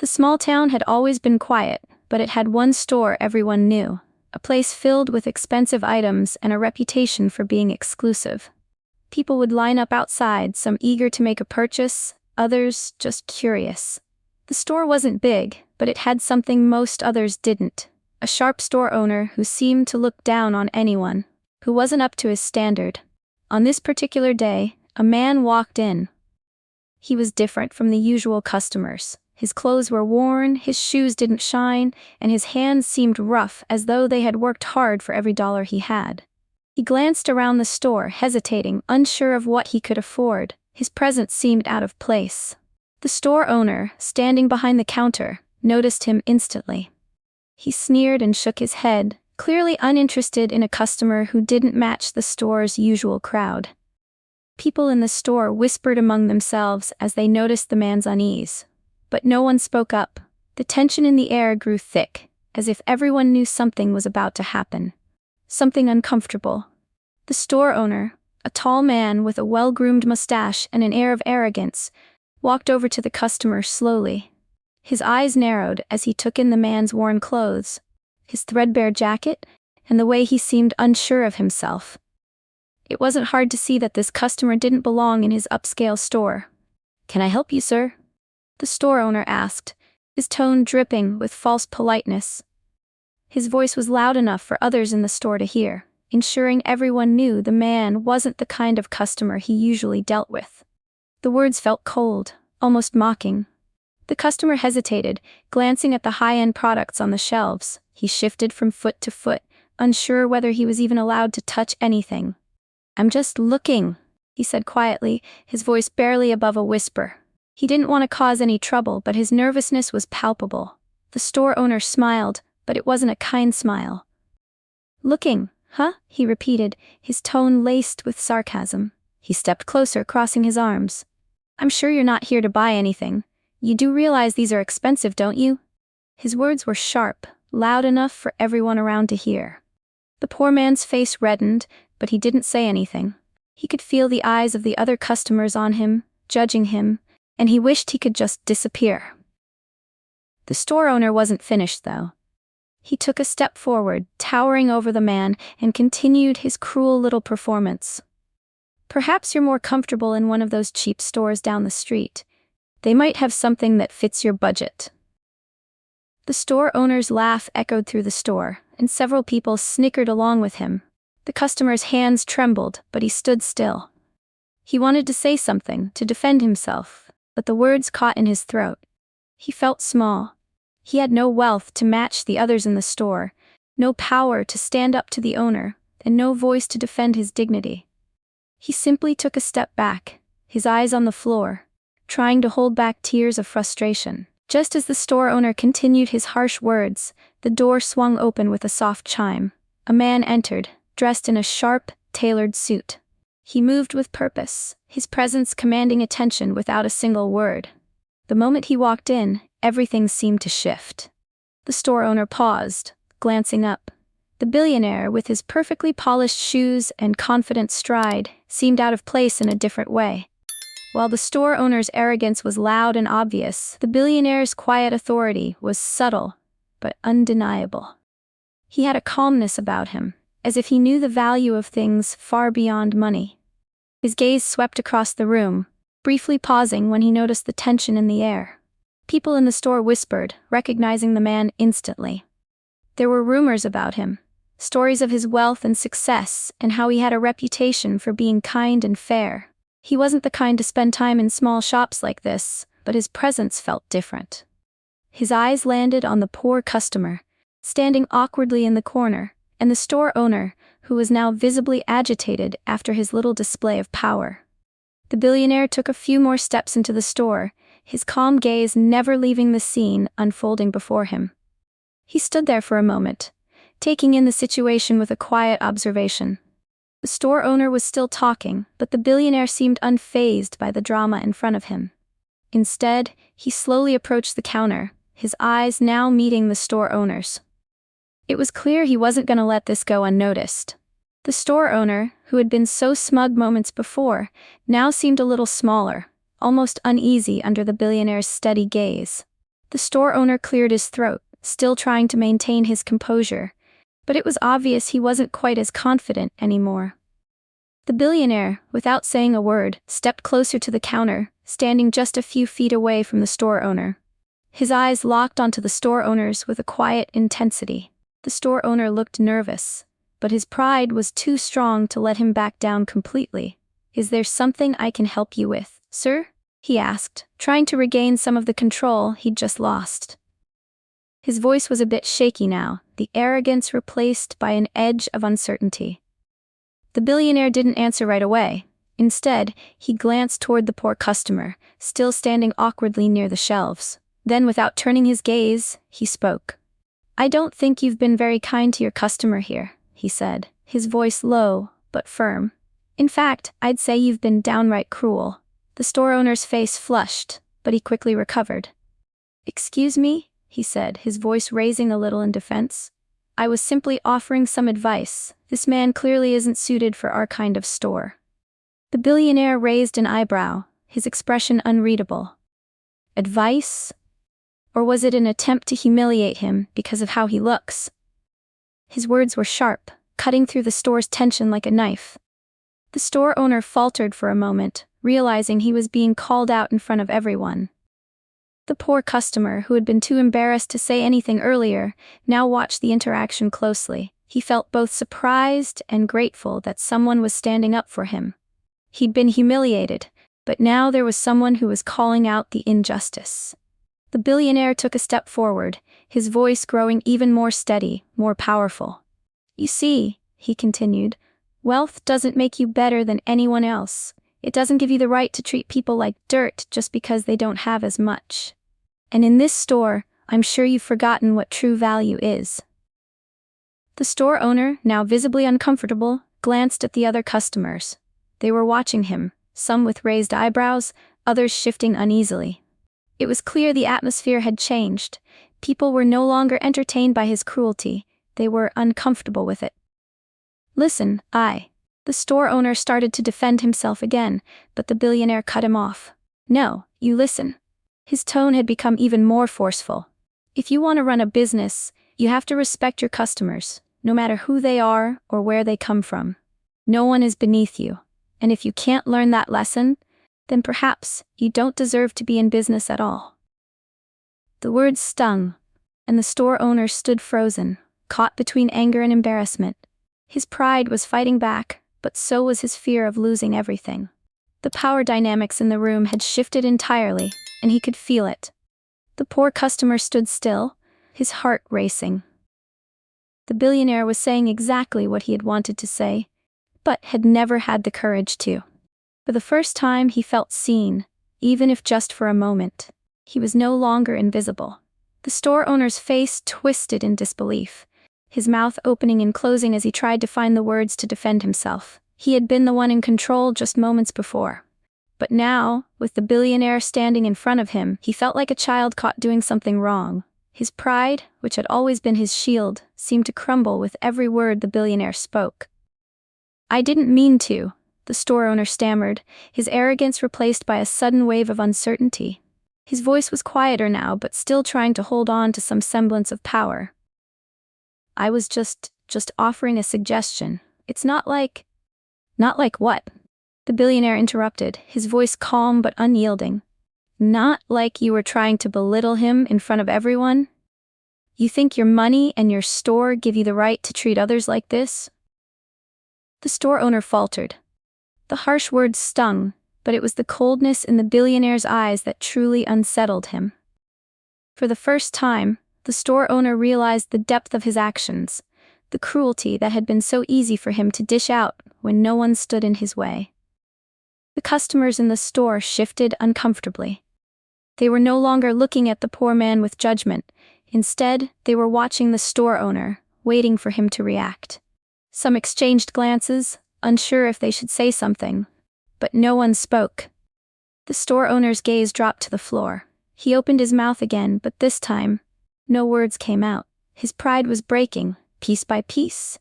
The small town had always been quiet, but it had one store everyone knew, a place filled with expensive items and a reputation for being exclusive. People would line up outside, some eager to make a purchase, others just curious. The store wasn't big, but it had something most others didn't. A sharp store owner who seemed to look down on anyone who wasn't up to his standard. On this particular day, a man walked in. He was different from the usual customers. His clothes were worn, his shoes didn't shine, and his hands seemed rough as though they had worked hard for every dollar he had. He glanced around the store, hesitating, unsure of what he could afford. His presence seemed out of place. The store owner, standing behind the counter, noticed him instantly. He sneered and shook his head, clearly uninterested in a customer who didn't match the store's usual crowd. People in the store whispered among themselves as they noticed the man's unease. But no one spoke up. The tension in the air grew thick, as if everyone knew something was about to happen. Something uncomfortable. The store owner, a tall man with a well-groomed mustache and an air of arrogance, walked over to the customer slowly. His eyes narrowed as he took in the man's worn clothes, his threadbare jacket, and the way he seemed unsure of himself. It wasn't hard to see that this customer didn't belong in his upscale store. "Can I help you, sir?" the store owner asked, his tone dripping with false politeness. His voice was loud enough for others in the store to hear, ensuring everyone knew the man wasn't the kind of customer he usually dealt with. The words felt cold, almost mocking. The customer hesitated, glancing at the high-end products on the shelves. He shifted from foot to foot, unsure whether he was even allowed to touch anything. "I'm just looking," he said quietly, his voice barely above a whisper. He didn't want to cause any trouble, but his nervousness was palpable. The store owner smiled, but it wasn't a kind smile. "Looking, huh?" he repeated, his tone laced with sarcasm. He stepped closer, crossing his arms. "I'm sure you're not here to buy anything. You do realize these are expensive, don't you?" His words were sharp, loud enough for everyone around to hear. The poor man's face reddened, but he didn't say anything. He could feel the eyes of the other customers on him, judging him, and he wished he could just disappear. The store owner wasn't finished, though. He took a step forward, towering over the man, and continued his cruel little performance. "Perhaps you're more comfortable in one of those cheap stores down the street. They might have something that fits your budget." The store owner's laugh echoed through the store, and several people snickered along with him. The customer's hands trembled, but he stood still. He wanted to say something, to defend himself, but the words caught in his throat. He felt small. He had no wealth to match the others in the store, no power to stand up to the owner, and no voice to defend his dignity. He simply took a step back, his eyes on the floor, trying to hold back tears of frustration. Just as the store owner continued his harsh words, the door swung open with a soft chime. A man entered, dressed in a sharp, tailored suit. He moved with purpose, his presence commanding attention without a single word. The moment he walked in, everything seemed to shift. The store owner paused, glancing up. The billionaire, with his perfectly polished shoes and confident stride, seemed out of place in a different way. While the store owner's arrogance was loud and obvious, the billionaire's quiet authority was subtle, but undeniable. He had a calmness about him, as if he knew the value of things far beyond money. His gaze swept across the room, briefly pausing when he noticed the tension in the air. People in the store whispered, recognizing the man instantly. There were rumors about him, stories of his wealth and success, and how he had a reputation for being kind and fair. He wasn't the kind to spend time in small shops like this, but his presence felt different. His eyes landed on the poor customer, standing awkwardly in the corner, and the store owner, who was now visibly agitated after his little display of power. The billionaire took a few more steps into the store, his calm gaze never leaving the scene unfolding before him. He stood there for a moment, taking in the situation with a quiet observation. The store owner was still talking, but the billionaire seemed unfazed by the drama in front of him. Instead, he slowly approached the counter, his eyes now meeting the store owner's. It was clear he wasn't going to let this go unnoticed. The store owner, who had been so smug moments before, now seemed a little smaller, almost uneasy under the billionaire's steady gaze. The store owner cleared his throat, still trying to maintain his composure, but it was obvious he wasn't quite as confident anymore. The billionaire, without saying a word, stepped closer to the counter, standing just a few feet away from the store owner. His eyes locked onto the store owner's with a quiet intensity. The store owner looked nervous, but his pride was too strong to let him back down completely. "Is there something I can help you with, sir?" he asked, trying to regain some of the control he'd just lost. His voice was a bit shaky now, the arrogance replaced by an edge of uncertainty. The billionaire didn't answer right away. Instead, he glanced toward the poor customer, still standing awkwardly near the shelves. Then, without turning his gaze, he spoke. "I don't think you've been very kind to your customer here," he said, his voice low but firm. "In fact, I'd say you've been downright cruel." The store owner's face flushed, but he quickly recovered. "Excuse me," he said, his voice raising a little in defense. "I was simply offering some advice. This man clearly isn't suited for our kind of store." The billionaire raised an eyebrow, his expression unreadable. Advice? Or was it an attempt to humiliate him because of how he looks? His words were sharp, cutting through the store's tension like a knife. The store owner faltered for a moment, realizing he was being called out in front of everyone. The poor customer, who had been too embarrassed to say anything earlier, now watched the interaction closely. He felt both surprised and grateful that someone was standing up for him. He'd been humiliated, but now there was someone who was calling out the injustice. The billionaire took a step forward, his voice growing even more steady, more powerful. "You see," he continued, "wealth doesn't make you better than anyone else. It doesn't give you the right to treat people like dirt just because they don't have as much. And in this store, I'm sure you've forgotten what true value is." The store owner, now visibly uncomfortable, glanced at the other customers. They were watching him, some with raised eyebrows, others shifting uneasily. It was clear the atmosphere had changed. People were no longer entertained by his cruelty, they were uncomfortable with it. "Listen, The store owner started to defend himself again, but the billionaire cut him off. "No, you listen." His tone had become even more forceful. "If you want to run a business, you have to respect your customers, no matter who they are or where they come from. No one is beneath you, and if you can't learn that lesson, then perhaps you don't deserve to be in business at all." The words stung, and the store owner stood frozen, caught between anger and embarrassment. His pride was fighting back, but so was his fear of losing everything. The power dynamics in the room had shifted entirely, and he could feel it. The poor customer stood still, his heart racing. The billionaire was saying exactly what he had wanted to say, but had never had the courage to. For the first time he felt seen, even if just for a moment. He was no longer invisible. The store owner's face twisted in disbelief, his mouth opening and closing as he tried to find the words to defend himself. He had been the one in control just moments before. But now, with the billionaire standing in front of him, he felt like a child caught doing something wrong. His pride, which had always been his shield, seemed to crumble with every word the billionaire spoke. "I didn't mean to," the store owner stammered, his arrogance replaced by a sudden wave of uncertainty. His voice was quieter now, but still trying to hold on to some semblance of power. "I was just offering a suggestion. It's not like..." "Not like what?" The billionaire interrupted, his voice calm but unyielding. "Not like you were trying to belittle him in front of everyone? You think your money and your store give you the right to treat others like this?" The store owner faltered. The harsh words stung, but it was the coldness in the billionaire's eyes that truly unsettled him. For the first time, the store owner realized the depth of his actions, the cruelty that had been so easy for him to dish out when no one stood in his way. The customers in the store shifted uncomfortably. They were no longer looking at the poor man with judgment. Instead, they were watching the store owner, waiting for him to react. Some exchanged glances, unsure if they should say something, but no one spoke. The store owner's gaze dropped to the floor. He opened his mouth again, but this time, no words came out. His pride was breaking, piece by piece,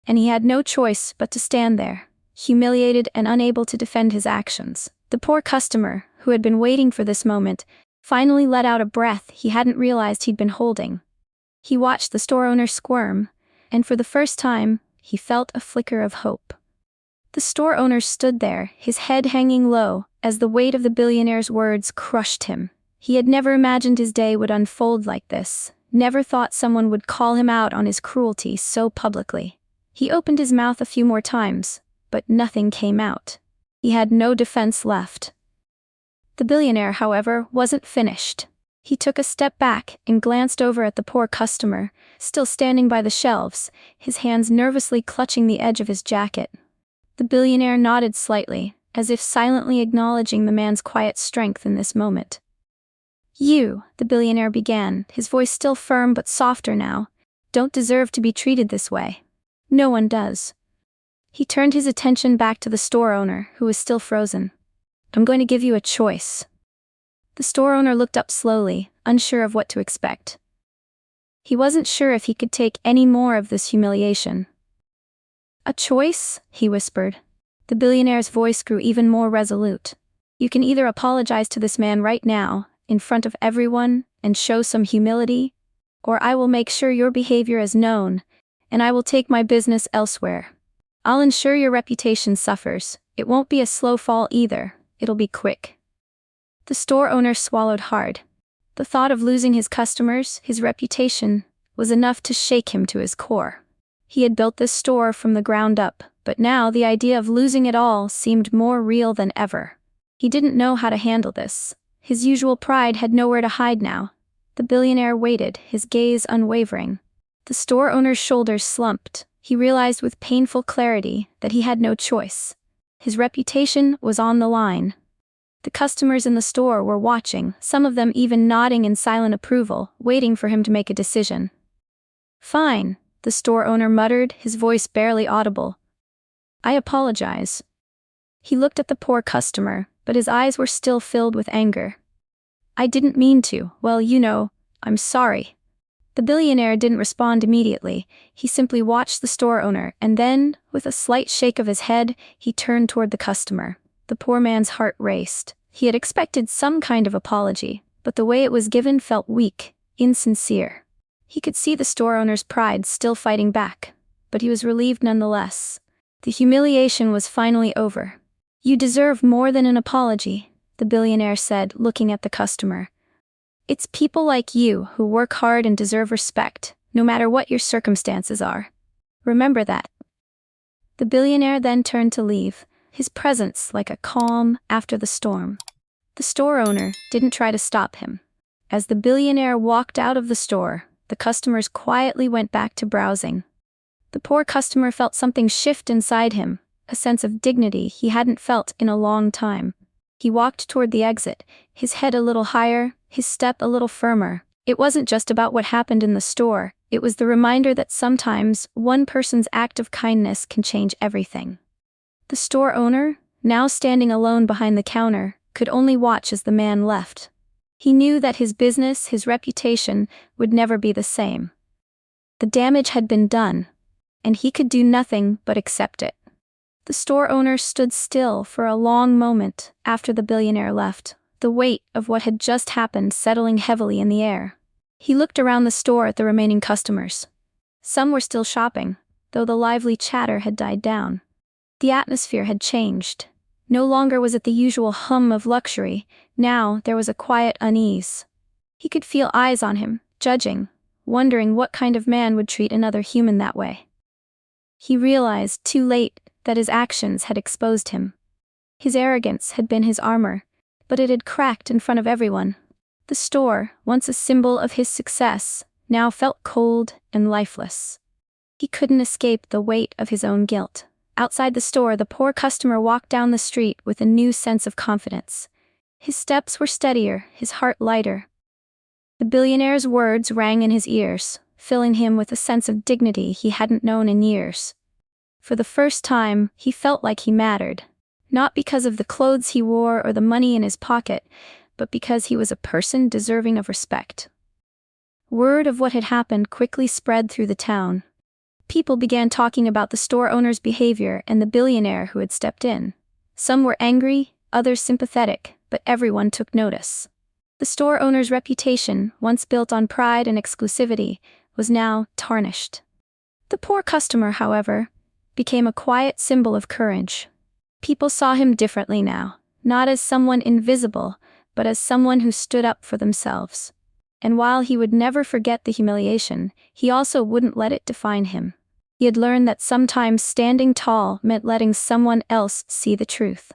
and he had no choice but to stand there, humiliated and unable to defend his actions. The poor customer, who had been waiting for this moment, finally let out a breath he hadn't realized he'd been holding. He watched the store owner squirm, and for the first time, he felt a flicker of hope. The store owner stood there, his head hanging low, as the weight of the billionaire's words crushed him. He had never imagined his day would unfold like this, never thought someone would call him out on his cruelty so publicly. He opened his mouth a few more times, but nothing came out. He had no defense left. The billionaire, however, wasn't finished. He took a step back and glanced over at the poor customer, still standing by the shelves, his hands nervously clutching the edge of his jacket. The billionaire nodded slightly, as if silently acknowledging the man's quiet strength in this moment. "You," the billionaire began, his voice still firm but softer now, "don't deserve to be treated this way. No one does." He turned his attention back to the store owner, who was still frozen. "I'm going to give you a choice." The store owner looked up slowly, unsure of what to expect. He wasn't sure if he could take any more of this humiliation. "A choice?" he whispered. The billionaire's voice grew even more resolute. "You can either apologize to this man right now, in front of everyone, and show some humility, or I will make sure your behavior is known, and I will take my business elsewhere. I'll ensure your reputation suffers. It won't be a slow fall either, it'll be quick." The store owner swallowed hard. The thought of losing his customers, his reputation, was enough to shake him to his core. He had built this store from the ground up, but now the idea of losing it all seemed more real than ever. He didn't know how to handle this. His usual pride had nowhere to hide now. The billionaire waited, his gaze unwavering. The store owner's shoulders slumped. He realized with painful clarity that he had no choice. His reputation was on the line. The customers in the store were watching, some of them even nodding in silent approval, waiting for him to make a decision. "Fine," the store owner muttered, his voice barely audible. "I apologize." He looked at the poor customer, but his eyes were still filled with anger. "I didn't mean to. Well, I'm sorry." The billionaire didn't respond immediately. He simply watched the store owner, and then, with a slight shake of his head, he turned toward the customer. The poor man's heart raced. He had expected some kind of apology, but the way it was given felt weak, insincere. He could see the store owner's pride still fighting back, but he was relieved nonetheless. The humiliation was finally over. "You deserve more than an apology," the billionaire said, looking at the customer. "It's people like you who work hard and deserve respect, no matter what your circumstances are. Remember that." The billionaire then turned to leave, his presence like a calm after the storm. The store owner didn't try to stop him. As the billionaire walked out of the store, the customers quietly went back to browsing. The poor customer felt something shift inside him, a sense of dignity he hadn't felt in a long time. He walked toward the exit, his head a little higher, his step a little firmer. It wasn't just about what happened in the store, it was the reminder that sometimes one person's act of kindness can change everything. The store owner, now standing alone behind the counter, could only watch as the man left. He knew that his business, his reputation, would never be the same. The damage had been done, and he could do nothing but accept it. The store owner stood still for a long moment after the billionaire left, the weight of what had just happened settling heavily in the air. He looked around the store at the remaining customers. Some were still shopping, though the lively chatter had died down. The atmosphere had changed. No longer was it the usual hum of luxury, now there was a quiet unease. He could feel eyes on him, judging, wondering what kind of man would treat another human that way. He realized, too late, that his actions had exposed him. His arrogance had been his armor, but it had cracked in front of everyone. The store, once a symbol of his success, now felt cold and lifeless. He couldn't escape the weight of his own guilt. Outside the store, the poor customer walked down the street with a new sense of confidence. His steps were steadier, his heart lighter. The billionaire's words rang in his ears, filling him with a sense of dignity he hadn't known in years. For the first time, he felt like he mattered, not because of the clothes he wore or the money in his pocket, but because he was a person deserving of respect. Word of what had happened quickly spread through the town. People began talking about the store owner's behavior and the billionaire who had stepped in. Some were angry, others sympathetic, but everyone took notice. The store owner's reputation, once built on pride and exclusivity, was now tarnished. The poor customer, however, became a quiet symbol of courage. People saw him differently now, not as someone invisible, but as someone who stood up for themselves. And while he would never forget the humiliation, he also wouldn't let it define him. He had learned that sometimes standing tall meant letting someone else see the truth.